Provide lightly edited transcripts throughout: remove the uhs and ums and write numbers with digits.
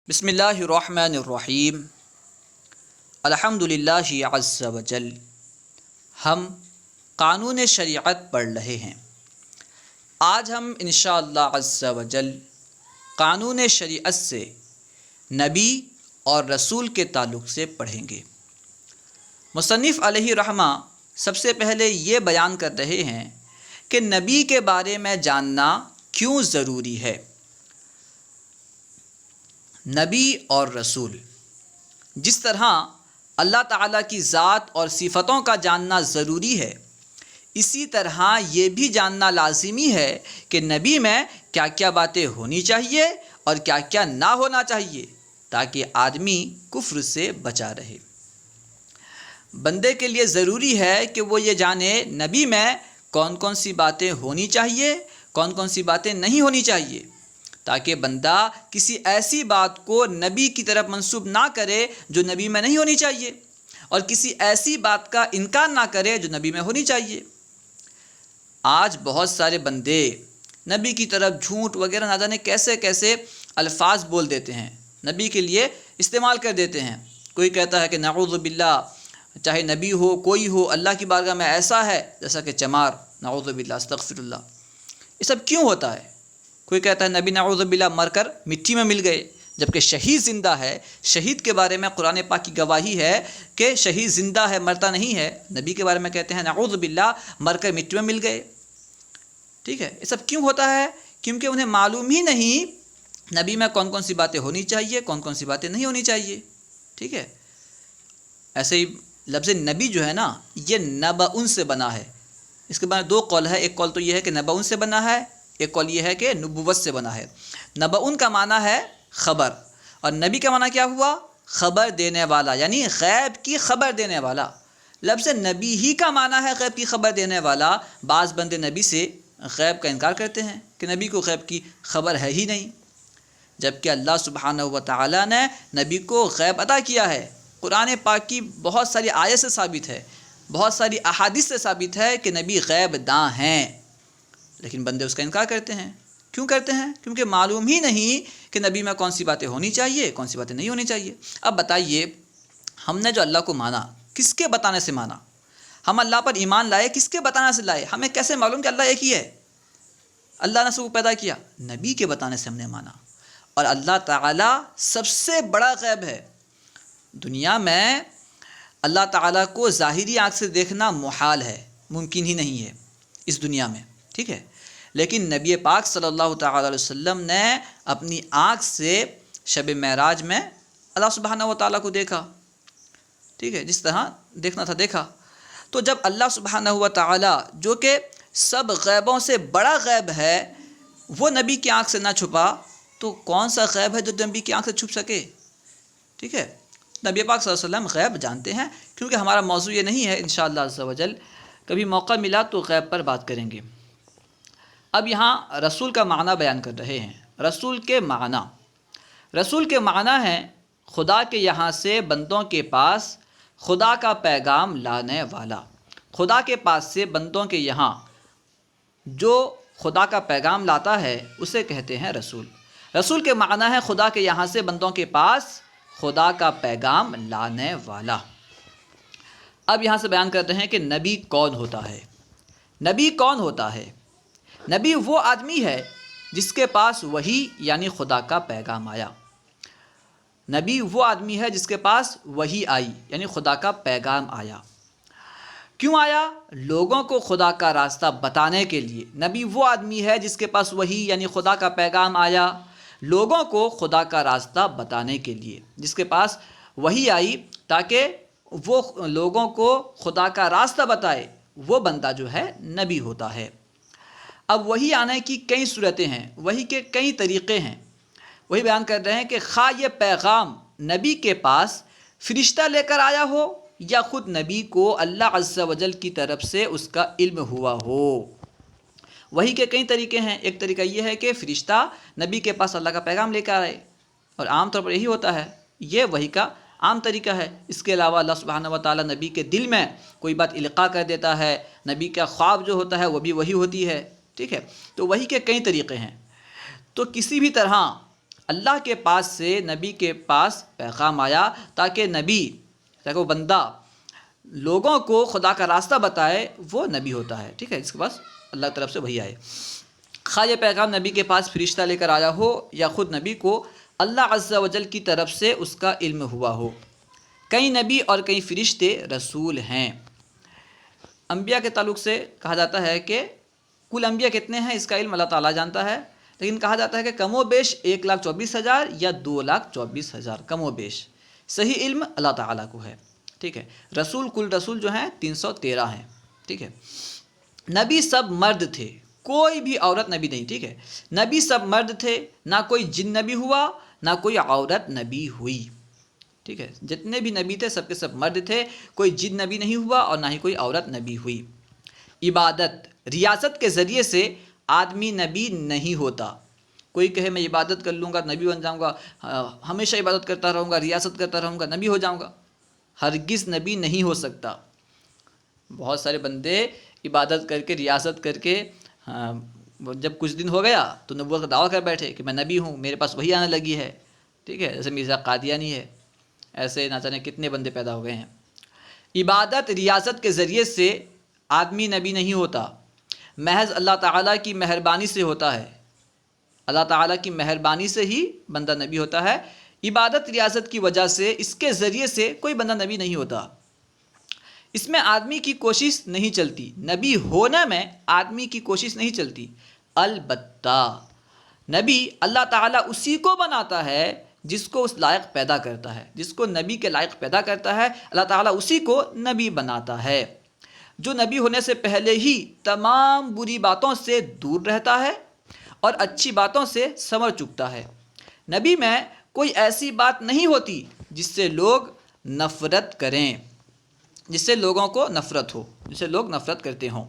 بسم اللہ الرحمن الرحیم الحمدللہ عز وجل۔ ہم قانون شریعت پڑھ رہے ہیں۔ آج ہم انشاءاللہ عز وجل قانون شریعت سے نبی اور رسول کے تعلق سے پڑھیں گے۔ مصنف علیہ رحمہ سب سے پہلے یہ بیان کر رہے ہیں کہ نبی کے بارے میں جاننا کیوں ضروری ہے۔ نبی اور رسول، جس طرح اللہ تعالیٰ کی ذات اور صفتوں کا جاننا ضروری ہے، اسی طرح یہ بھی جاننا لازمی ہے کہ نبی میں کیا کیا باتیں ہونی چاہیے اور کیا کیا نہ ہونا چاہیے، تاکہ آدمی کفر سے بچا رہے۔ بندے کے لیے ضروری ہے کہ وہ یہ جانے نبی میں کون کون سی باتیں ہونی چاہیے، کون کون سی باتیں نہیں ہونی چاہیے، تاکہ بندہ کسی ایسی بات کو نبی کی طرف منسوب نہ کرے جو نبی میں نہیں ہونی چاہیے، اور کسی ایسی بات کا انکار نہ کرے جو نبی میں ہونی چاہیے۔ آج بہت سارے بندے نبی کی طرف جھوٹ وغیرہ نہ جانے کیسے کیسے الفاظ بول دیتے ہیں، نبی کے لیے استعمال کر دیتے ہیں۔ کوئی کہتا ہے کہ نعوذ باللہ، چاہے نبی ہو کوئی ہو، اللہ کی بارگاہ میں ایسا ہے جیسا کہ چمار، نعوذ باللہ، استغفر اللہ۔ یہ سب کیوں ہوتا ہے؟ کوئی کہتا ہے نبی نعوذ باللہ مر کر مٹی میں مل گئے، جبکہ شہید زندہ ہے۔ شہید کے بارے میں قرآن پاک کی گواہی ہے کہ شہید زندہ ہے، مرتا نہیں ہے۔ نبی کے بارے میں کہتے ہیں نعوذ باللہ مر کر مٹی میں مل گئے۔ ٹھیک ہے، یہ سب کیوں ہوتا ہے؟ کیونکہ انہیں معلوم ہی نہیں نبی میں کون کون سی باتیں ہونی چاہیے، کون کون سی باتیں نہیں ہونی چاہیے۔ ٹھیک ہے، ایسے ہی لفظ نبی جو ہے نا، یہ نبأ سے بنا ہے۔ اس کے بارے میں دو قول ہے۔ ایک قول تو یہ ہے کہ نبأ سے بنا ہے، ایک قول یہ ہے کہ نبوت سے بنا ہے۔ نبأ کا معنی ہے خبر، اور نبی کا معنی کیا ہوا؟ خبر دینے والا، یعنی غیب کی خبر دینے والا۔ لفظ نبی ہی کا معنی ہے غیب کی خبر دینے والا۔ بعض بندے نبی سے غیب کا انکار کرتے ہیں کہ نبی کو غیب کی خبر ہے ہی نہیں، جبکہ اللہ سبحانہ و تعالیٰ نے نبی کو غیب عطا کیا ہے۔ قرآن پاک کی بہت ساری آیت سے ثابت ہے، بہت ساری احادیث سے ثابت ہے کہ نبی غیب داں ہیں، لیکن بندے اس کا انکار کرتے ہیں۔ کیوں کرتے ہیں؟ کیونکہ معلوم ہی نہیں کہ نبی میں کون سی باتیں ہونی چاہیے، کون سی باتیں نہیں ہونی چاہیے۔ اب بتائیے، ہم نے جو اللہ کو مانا، کس کے بتانے سے مانا؟ ہم اللہ پر ایمان لائے کس کے بتانے سے لائے؟ ہمیں کیسے معلوم کہ اللہ ایک ہی ہے؟ اللہ نے سب کو پیدا کیا، نبی کے بتانے سے ہم نے مانا۔ اور اللہ تعالیٰ سب سے بڑا غیب ہے۔ دنیا میں اللہ تعالیٰ کو ظاہری آنکھ سے دیکھنا محال ہے، ممکن ہی نہیں ہے اس دنیا میں۔ ٹھیک ہے، لیکن نبی پاک صلی اللہ تعالیٰ علیہ وسلم نے اپنی آنکھ سے شب معراج میں اللہ سبحانہ و تعالیٰ کو دیکھا۔ ٹھیک ہے، جس طرح دیکھنا تھا دیکھا۔ تو جب اللہ سبحانہ و تعالیٰ، جو کہ سب غیبوں سے بڑا غیب ہے، وہ نبی کی آنکھ سے نہ چھپا، تو کون سا غیب ہے جو نبی کی آنکھ سے چھپ سکے؟ ٹھیک ہے، نبی پاک صلی اللہ علیہ وسلم غیب جانتے ہیں۔ کیونکہ ہمارا موضوع یہ نہیں ہے، انشاءاللہ عز و جل کبھی موقع ملا تو غیب پر بات کریں گے۔ اب یہاں رسول کا معنی بیان کر رہے ہیں۔ رسول کے معنی، رسول کے معنی ہیں خدا کے یہاں سے بندوں کے پاس خدا کا پیغام لانے والا۔ خدا کے پاس سے بندوں کے یہاں جو خدا کا پیغام لاتا ہے اسے کہتے ہیں رسول۔ رسول کے معنی ہے خدا کے یہاں سے بندوں کے پاس خدا کا پیغام لانے والا۔ اب یہاں سے بیان کرتے ہیں کہ نبی کون ہوتا ہے۔ نبی کون ہوتا ہے؟ نبی وہ آدمی ہے جس کے پاس وحی یعنی خدا کا پیغام آیا۔ نبی وہ آدمی ہے جس کے پاس وحی آئی، یعنی خدا کا پیغام آیا۔ کیوں آیا؟ لوگوں کو خدا کا راستہ بتانے کے لیے۔ نبی وہ آدمی ہے جس کے پاس وحی یعنی خدا کا پیغام آیا، لوگوں کو خدا کا راستہ بتانے کے لیے، جس کے پاس وحی آئی تاکہ وہ لوگوں کو خدا کا راستہ بتائے، وہ بندہ جو ہے نبی ہوتا ہے۔ اب وحی آنے کی کئی صورتیں ہیں، وحی کے کئی طریقے ہیں۔ وہی بیان کر رہے ہیں کہ خواہ یہ پیغام نبی کے پاس فرشتہ لے کر آیا ہو یا خود نبی کو اللہ عز و جل کی طرف سے اس کا علم ہوا ہو۔ وحی کے کئی طریقے ہیں۔ ایک طریقہ یہ ہے کہ فرشتہ نبی کے پاس اللہ کا پیغام لے کر آئے، اور عام طور پر یہی ہوتا ہے، یہ وحی کا عام طریقہ ہے۔ اس کے علاوہ اللہ سبحانہ و تعالیٰ نبی کے دل میں کوئی بات القاء کر دیتا ہے، نبی کا خواب جو ہوتا ہے وہ بھی وحی ہوتی ہے۔ ٹھیک ہے، تو وحی کے کئی طریقے ہیں۔ تو کسی بھی طرح اللہ کے پاس سے نبی کے پاس پیغام آیا تاکہ وہ بندہ لوگوں کو خدا کا راستہ بتائے، وہ نبی ہوتا ہے، ٹھیک ہے، اس کے پاس اللہ کی طرف سے وحی آئے۔ خواہ یہ پیغام نبی کے پاس فرشتہ لے کر آیا ہو یا خود نبی کو اللہ عز و جل کی طرف سے اس کا علم ہوا ہو۔ کئی نبی اور کئی فرشتے رسول ہیں۔ انبیاء کے تعلق سے کہا جاتا ہے کہ کل انبیاء کتنے ہیں اس کا علم اللہ تعالیٰ جانتا ہے، لیکن کہا جاتا ہے کہ کم و بیش 1,24,000 یا 2,24,000، کم و بیش صحیح علم اللہ تعالیٰ کو ہے، ٹھیک ہے۔ رسول کل رسول جو ہیں 313 ہیں، ٹھیک ہے۔ نبی سب مرد تھے، کوئی بھی عورت نبی نہیں، ٹھیک ہے۔ نبی سب مرد تھے، نہ کوئی جن نبی ہوا نہ کوئی عورت نبی ہوئی، ٹھیک ہے۔ جتنے بھی نبی تھے سب کے سب مرد تھے، کوئی جن نبی نہیں ہوا اور نہ ہی کوئی عورت نبی ہوئی۔ عبادت ریاست کے ذریعے سے آدمی نبی نہیں ہوتا۔ کوئی کہے میں عبادت کر لوں گا نبی بن جاؤں گا، ہمیشہ عبادت کرتا رہوں گا، ریاست کرتا رہوں گا، نبی ہو جاؤں گا، ہرگز نبی نہیں ہو سکتا۔ بہت سارے بندے عبادت کر کے ریاست کر کے جب کچھ دن ہو گیا تو نبوت کا دعویٰ کر بیٹھے کہ میں نبی ہوں، میرے پاس وحی آنے لگی ہے، ٹھیک ہے، جیسے مرزا قادیانی ہے، ایسے نہ جانے کتنے بندے پیدا ہو گئے ہیں۔ عبادت ریاست کے ذریعے سے آدمی نبی نہیں ہوتا، محض اللہ تعالیٰ کی مہربانی سے ہوتا ہے۔ اللہ تعالیٰ کی مہربانی سے ہی بندہ نبی ہوتا ہے۔ عبادت ریاست کی وجہ سے، اس کے ذریعے سے کوئی بندہ نبی نہیں ہوتا۔ اس میں آدمی کی کوشش نہیں چلتی، نبی ہونے میں آدمی کی کوشش نہیں چلتی۔ البتہ نبی اللہ تعالیٰ اسی کو بناتا ہے جس کو اس لائق پیدا کرتا ہے، جس کو نبی کے لائق پیدا کرتا ہے اللہ تعالیٰ اسی کو نبی بناتا ہے۔ جو نبی ہونے سے پہلے ہی تمام بری باتوں سے دور رہتا ہے اور اچھی باتوں سے سنور چکتا ہے۔ نبی میں کوئی ایسی بات نہیں ہوتی جس سے لوگ نفرت کریں، جس سے لوگوں کو نفرت ہو، جس سے لوگ نفرت کرتے ہوں۔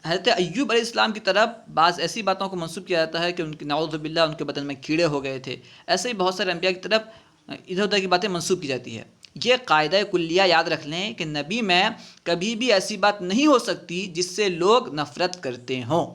حضرت ایوب علیہ السلام کی طرف بعض ایسی باتوں کو منسوب کیا جاتا ہے کہ ان کی نعوذ باللہ ان کے بدن میں کیڑے ہو گئے تھے، ایسے ہی بہت سارے انبیاء کی طرف ادھر ادھر کی باتیں منسوب کی جاتی ہے۔ یہ قاعدہ کلیہ یاد رکھ لیں کہ نبی میں کبھی بھی ایسی بات نہیں ہو سکتی جس سے لوگ نفرت کرتے ہوں۔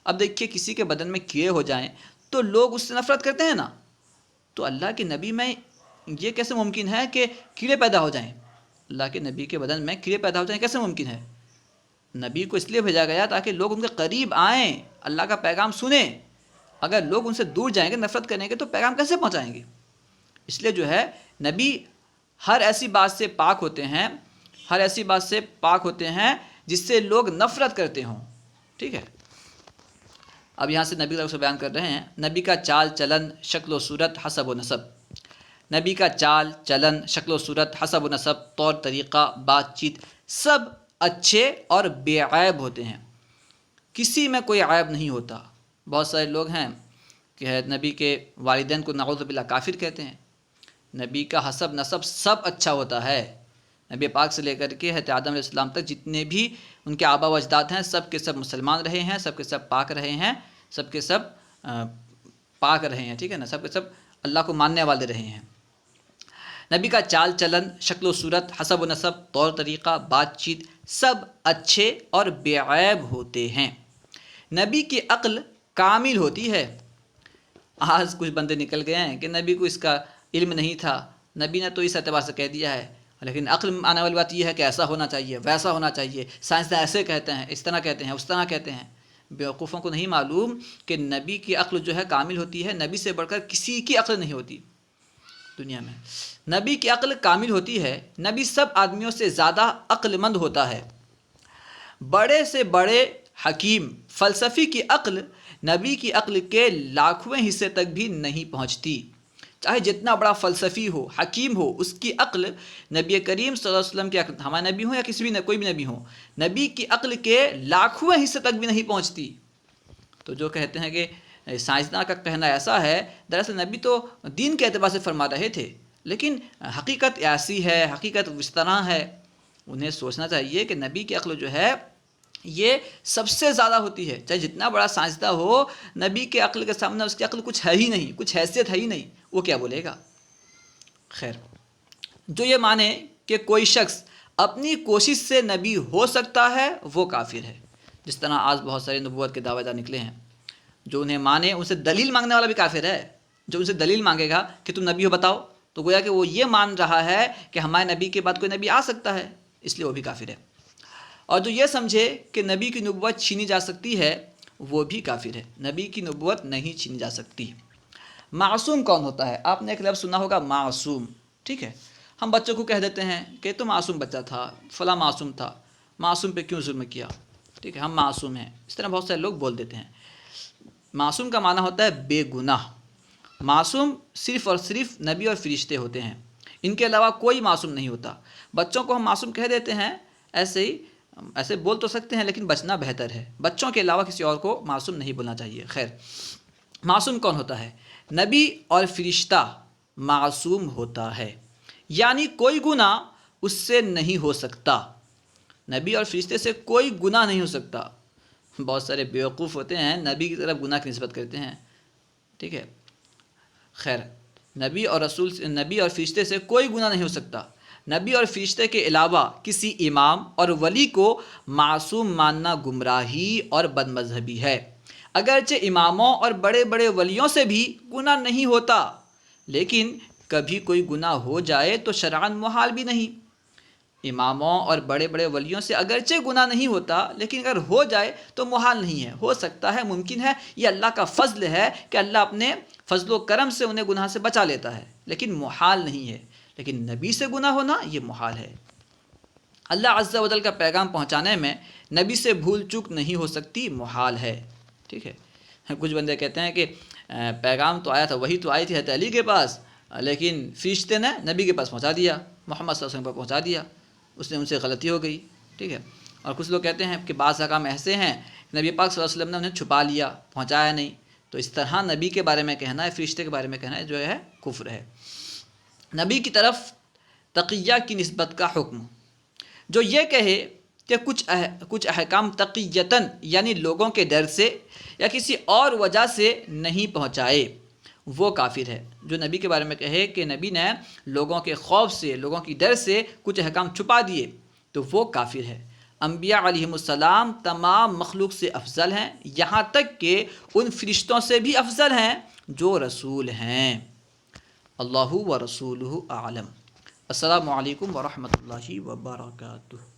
اب دیکھیے کسی کے بدن میں کیڑے ہو جائیں تو لوگ اس سے نفرت کرتے ہیں نا، تو اللہ کے نبی میں یہ کیسے ممکن ہے کہ کیڑے پیدا ہو جائیں؟ اللہ کے نبی کے بدن میں کیڑے پیدا ہو جائیں کیسے ممکن ہے؟ نبی کو اس لیے بھیجا گیا تاکہ لوگ ان کے قریب آئیں، اللہ کا پیغام سنیں۔ اگر لوگ ان سے دور جائیں گے، نفرت کریں گے تو پیغام کیسے پہنچائیں گے؟ اس لیے جو ہے نبی ہر ایسی بات سے پاک ہوتے ہیں، ہر ایسی بات سے پاک ہوتے ہیں جس سے لوگ نفرت کرتے ہوں، ٹھیک ہے۔ اب یہاں سے نبی سے بیان کر رہے ہیں، نبی کا چال چلن، شکل و صورت، حسب و نسب۔ نبی کا چال چلن، شکل و صورت، حسب و نسب، طور طریقہ، بات چیت، سب اچھے اور بے عیب ہوتے ہیں، کسی میں کوئی عیب نہیں ہوتا۔ بہت سارے لوگ ہیں کہ نبی کے والدین کو نعوذ باللہ کافر کہتے ہیں۔ نبی کا حسب نسب سب اچھا ہوتا ہے، نبی پاک سے لے کر کے حضرت آدم علیہ السلام تک جتنے بھی ان کے آبا و اجداد ہیں سب کے سب مسلمان رہے ہیں، سب کے سب پاک رہے ہیں، سب کے سب پاک رہے ہیں، ٹھیک ہے نا، سب کے سب اللہ کو ماننے والے رہے ہیں۔ نبی کا چال چلن، شکل و صورت، حسب و نسب، طور طریقہ، بات چیت، سب اچھے اور بے عیب ہوتے ہیں۔ نبی کی عقل کامل ہوتی ہے۔ آج کچھ بندے نکل گئے ہیں کہ نبی کو اس کا علم نہیں تھا، نبی نے تو اس اعتبار سے کہہ دیا ہے، لیکن عقل میں آنے والی بات یہ ہے کہ ایسا ہونا چاہیے، ویسا ہونا چاہیے، سائنسداں ایسے کہتے ہیں، اس طرح کہتے ہیں، اس طرح کہتے ہیں۔ بیوقوفوں کو نہیں معلوم کہ نبی کی عقل جو ہے کامل ہوتی ہے، نبی سے بڑھ کر کسی کی عقل نہیں ہوتی دنیا میں۔ نبی کی عقل کامل ہوتی ہے، نبی سب آدمیوں سے زیادہ عقل مند ہوتا ہے۔ بڑے سے بڑے حکیم فلسفی کی عقل نبی کی عقل کے لاکھویں حصے تک بھی نہیں پہنچتی۔ چاہے جتنا بڑا فلسفی ہو، حکیم ہو، اس کی عقل نبی کریم صلی اللہ علیہ وسلم کی عقل، ہمارے نبی ہوں یا کسی بھی کوئی بھی نبی ہو، نبی کی عقل کے لاکھویں حصے تک بھی نہیں پہنچتی۔ تو جو کہتے ہیں کہ سائنسداں کا کہنا ایسا ہے، دراصل نبی تو دین کے اعتبار سے فرما رہے تھے، لیکن حقیقت ایسی ہے، حقیقت اس طرح ہے۔ انہیں سوچنا چاہیے کہ نبی کی عقل جو ہے یہ سب سے زیادہ ہوتی ہے، چاہے جتنا بڑا سائنسداں ہو، نبی کے عقل کے سامنے اس کی عقل کچھ ہے ہی نہیں، کچھ حیثیت ہے ہی نہیں، وہ کیا بولے گا؟ خیر، جو یہ مانے کہ کوئی شخص اپنی کوشش سے نبی ہو سکتا ہے وہ کافر ہے۔ جس طرح آج بہت سارے نبوت کے دعوے دار نکلے ہیں، جو انہیں مانے ان سے دلیل مانگنے والا بھی کافر ہے. جو ان سے دلیل مانگے گا کہ تم نبی ہو بتاؤ، تو گویا کہ وہ یہ مان رہا ہے کہ ہمارے نبی کے بعد کوئی نبی آ سکتا ہے، اس لیے وہ بھی کافر ہے. اور جو یہ سمجھے کہ نبی کی نبوت چھینی جا سکتی ہے وہ بھی کافر ہے. نبی کی نبوت نہیں چھینی جا سکتی. معصوم کون ہوتا ہے؟ آپ نے ایک لفظ سنا ہوگا معصوم. ٹھیک ہے، ہم بچوں کو کہہ دیتے ہیں کہ تو معصوم بچہ تھا، فلاں معصوم تھا، معصوم پہ کیوں ظلم کیا؟ ٹھیک ہے، ہم معصوم ہیں، اس طرح بہت سارے لوگ بول دیتے ہیں. معصوم کا معنی ہوتا ہے بے گناہ. معصوم صرف اور صرف نبی اور فرشتے ہوتے ہیں، ان کے علاوہ کوئی معصوم نہیں ہوتا. بچوں کو ہم معصوم کہہ دیتے ہیں، ایسے بول تو سکتے ہیں لیکن بچنا بہتر ہے. بچوں کے علاوہ کسی اور کو معصوم نہیں بولنا چاہیے. خیر، معصوم کون ہوتا ہے؟ نبی اور فرشتہ معصوم ہوتا ہے، یعنی کوئی گناہ اس سے نہیں ہو سکتا. نبی اور فرشتے سے کوئی گناہ نہیں ہو سکتا. بہت سارے بیوقوف ہوتے ہیں، نبی کی طرف گناہ کی نسبت کرتے ہیں. ٹھیک ہے، خیر، نبی اور فرشتے سے کوئی گناہ نہیں ہو سکتا. نبی اور فرشتے کے علاوہ کسی امام اور ولی کو معصوم ماننا گمراہی اور بد مذہبی ہے. اگرچہ اماموں اور بڑے بڑے ولیوں سے بھی گناہ نہیں ہوتا، لیکن کبھی کوئی گناہ ہو جائے تو شرعاً محال بھی نہیں. اماموں اور بڑے بڑے ولیوں سے اگرچہ گناہ نہیں ہوتا، لیکن اگر ہو جائے تو محال نہیں ہے، ہو سکتا ہے، ممکن ہے. یہ اللہ کا فضل ہے کہ اللہ اپنے فضل و کرم سے انہیں گناہ سے بچا لیتا ہے، لیکن محال نہیں ہے. لیکن نبی سے گناہ ہونا یہ محال ہے. اللہ عز و جل کا پیغام پہنچانے میں نبی سے بھول چوک نہیں ہو سکتی، محال ہے. ٹھیک ہے، کچھ بندے کہتے ہیں کہ پیغام تو آیا تھا، وہی تو آئی تھی حضرت علی کے پاس، لیکن فرشتے نے نبی کے پاس پہنچا دیا، محمد صلی اللہ علیہ وسلم پر پہنچا دیا، اس نے ان سے غلطی ہو گئی. ٹھیک ہے، اور کچھ لوگ کہتے ہیں کہ بعض احکام ایسے ہیں نبی پاک صلی اللہ علیہ وسلم نے انہیں چھپا لیا، پہنچایا نہیں. تو اس طرح نبی کے بارے میں کہنا ہے، فرشتے کے بارے میں کہنا ہے، جو ہے کفر ہے. نبی کی طرف تقیہ کی نسبت کا حکم. جو یہ کہے کہ کچھ احکام تقیتاً یعنی لوگوں کے ڈر سے یا کسی اور وجہ سے نہیں پہنچائے، وہ کافر ہے. جو نبی کے بارے میں کہے کہ نبی نے لوگوں کے خوف سے، لوگوں کی ڈر سے کچھ احکام چھپا دیے، تو وہ کافر ہے. انبیاء علیہم السلام تمام مخلوق سے افضل ہیں، یہاں تک کہ ان فرشتوں سے بھی افضل ہیں جو رسول ہیں. اللہ و رسولہ اعلم. السلام علیکم ورحمۃ اللہ وبرکاتہ.